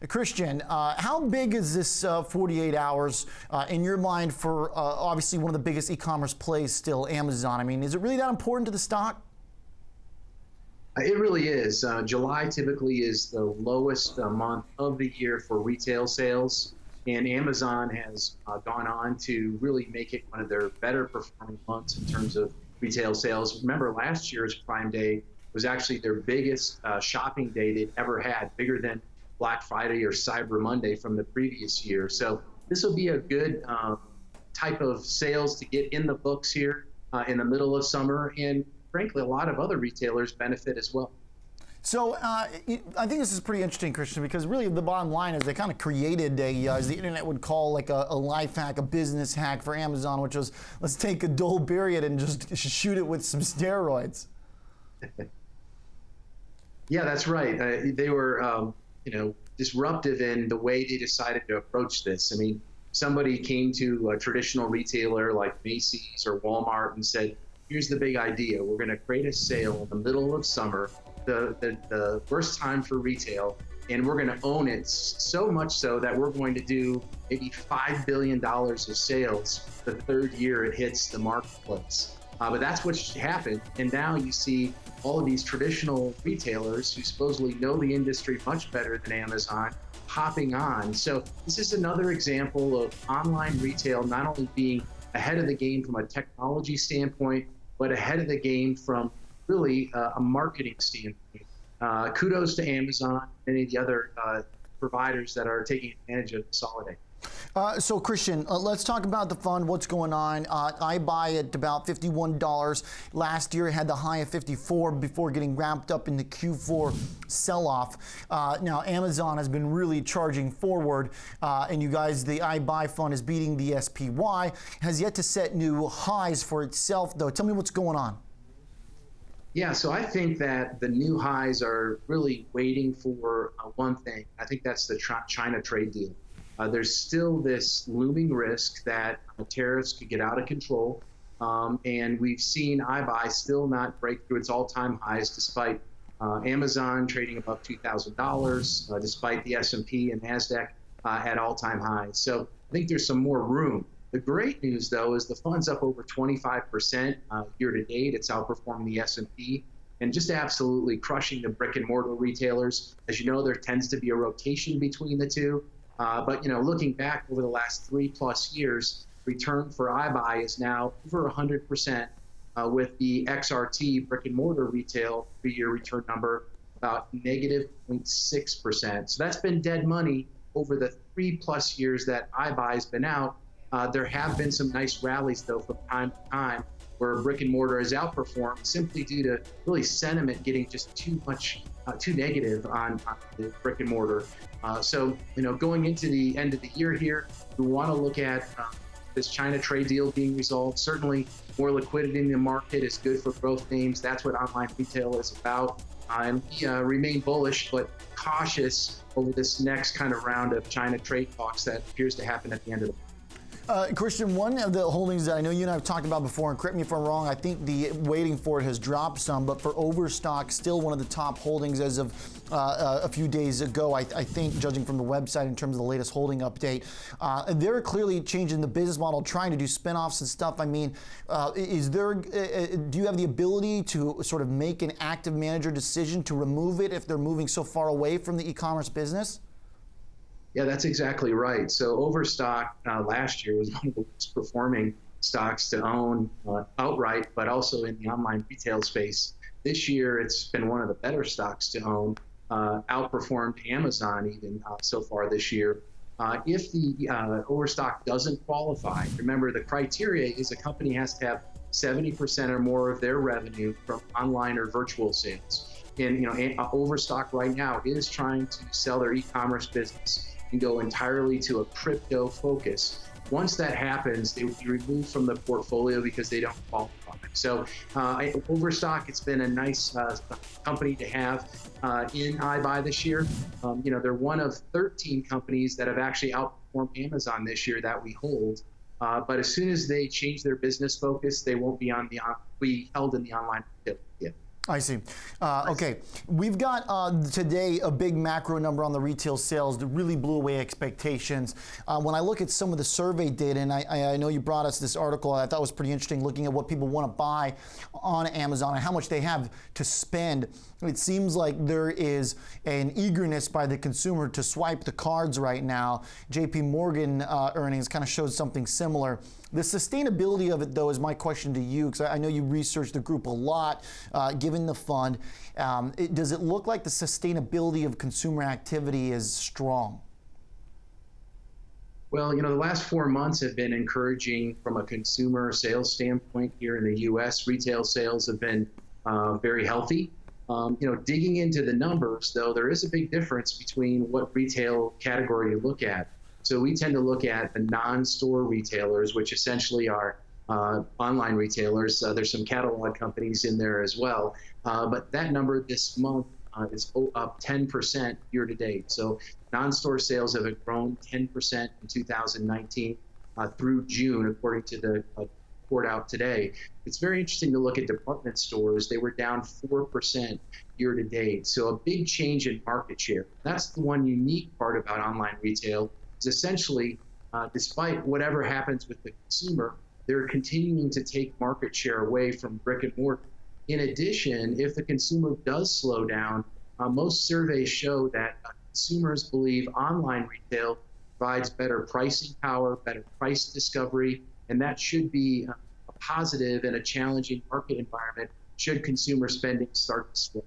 Christian, how big is this 48 hours in your mind for obviously one of the biggest e-commerce plays still, Amazon? I mean, is it really that important to the stock? It really is. July typically is the lowest month of the year for retail sales, and Amazon has gone on to really make it one of their better performing months in terms of retail sales. Remember, last year's Prime Day was actually their biggest shopping day they'd ever had, bigger than Black Friday or Cyber Monday from the previous year. So this will be a good type of sales to get in the books here in the middle of summer, and frankly, a lot of other retailers benefit as well. So I think this is pretty interesting, Christian, because really the bottom line is they kind of created as the internet would call, like a life hack, a business hack for Amazon, which was, let's take a dull period and just shoot it with some steroids. Yeah, that's right. They were, disruptive in the way they decided to approach this. I mean, somebody came to a traditional retailer like Macy's or Walmart and said, here's the big idea. We're going to create a sale in the middle of summer, the worst time for retail, and we're going to own it so much so that we're going to do maybe $5 billion of sales the third year it hits the marketplace. But that's what happened. And now you see all of these traditional retailers who supposedly know the industry much better than Amazon hopping on. So this is another example of online retail not only being ahead of the game from a technology standpoint, but ahead of the game from really a marketing standpoint. Kudos to Amazon and any of the other providers that are taking advantage of this holiday. So Christian, let's talk about the fund, what's going on. I buy at about $51. Last year it had the high of 54 before getting ramped up in the Q4 sell-off. Now Amazon has been really charging forward, and you guys, the iBuy fund is beating the SPY, has yet to set new highs for itself though. Tell me what's going on. Yeah, so I think that the new highs are really waiting for one thing. I think that's the China trade deal. There's still this looming risk that tariffs could get out of control, and we've seen iBuy still not break through its all-time highs despite Amazon trading above $2,000, despite the S&P and NASDAQ at all-time highs. So I think there's some more room. The great news, though, is the fund's up over 25% year to date. It's outperforming the S&P and just absolutely crushing the brick and mortar retailers. As you know, there tends to be a rotation between the two. But looking back over the last 3+ years, return for iBuy is now over 100%, with the XRT brick and mortar retail 3-year return number about negative 0.6%. So that's been dead money over the 3+ years that iBuy's been out. There have been some nice rallies though from time to time where brick and mortar has outperformed simply due to really sentiment getting just too negative on the brick and mortar. So going into the end of the year here, we want to look at this China trade deal being resolved. Certainly more liquidity in the market is good for growth names. That's what online retail is about. And we remain bullish but cautious over this next kind of round of China trade talks that appears to happen at the end of the month. Christian, one of the holdings that I know you and I have talked about before, and correct me if I'm wrong, I think the waiting for it has dropped some, but for Overstock, still one of the top holdings as of a few days ago, I think, judging from the website in terms of the latest holding update. They're clearly changing the business model, trying to do spinoffs and stuff. I mean, do you have the ability to sort of make an active manager decision to remove it if they're moving so far away from the e-commerce business? Yeah, that's exactly right. So Overstock last year was one of the worst performing stocks to own outright, but also in the online retail space. This year, it's been one of the better stocks to own, outperformed Amazon even so far this year. If the Overstock doesn't qualify, remember the criteria is a company has to have 70% or more of their revenue from online or virtual sales. And Overstock right now is trying to sell their e-commerce business and go entirely to a crypto focus. Once that happens, they would be removed from the portfolio because they don't qualify. So Overstock, it's been a nice company to have in iBuy this year. They're one of 13 companies that have actually outperformed Amazon this year that we hold. But as soon as they change their business focus, they won't be held in the online market yet. I see. Okay, we've got today a big macro number on the retail sales that really blew away expectations. When I look at some of the survey data, and I know you brought us this article, I thought was pretty interesting, looking at what people want to buy on Amazon and how much they have to spend. It seems like there is an eagerness by the consumer to swipe the cards right now. JP Morgan earnings kind of showed something similar. The sustainability of it, though, is my question to you, because I know you researched the group a lot, given the fund. Does it look like the sustainability of consumer activity is strong? Well, the last 4 months have been encouraging from a consumer sales standpoint here in the U.S. Retail sales have been very healthy. Digging into the numbers, though, there is a big difference between what retail category you look at. So we tend to look at the non-store retailers, which essentially are online retailers. There's some catalog companies in there as well. But that number this month is up 10% year to date. So non-store sales have grown 10% in 2019 through June, according to the report out today. It's very interesting to look at department stores. They were down 4% year to date. So a big change in market share. That's the one unique part about online retail. Essentially, despite whatever happens with the consumer, they're continuing to take market share away from brick and mortar. In addition, if the consumer does slow down, most surveys show that consumers believe online retail provides better pricing power, better price discovery, and that should be a positive in a challenging market environment should consumer spending start to slow.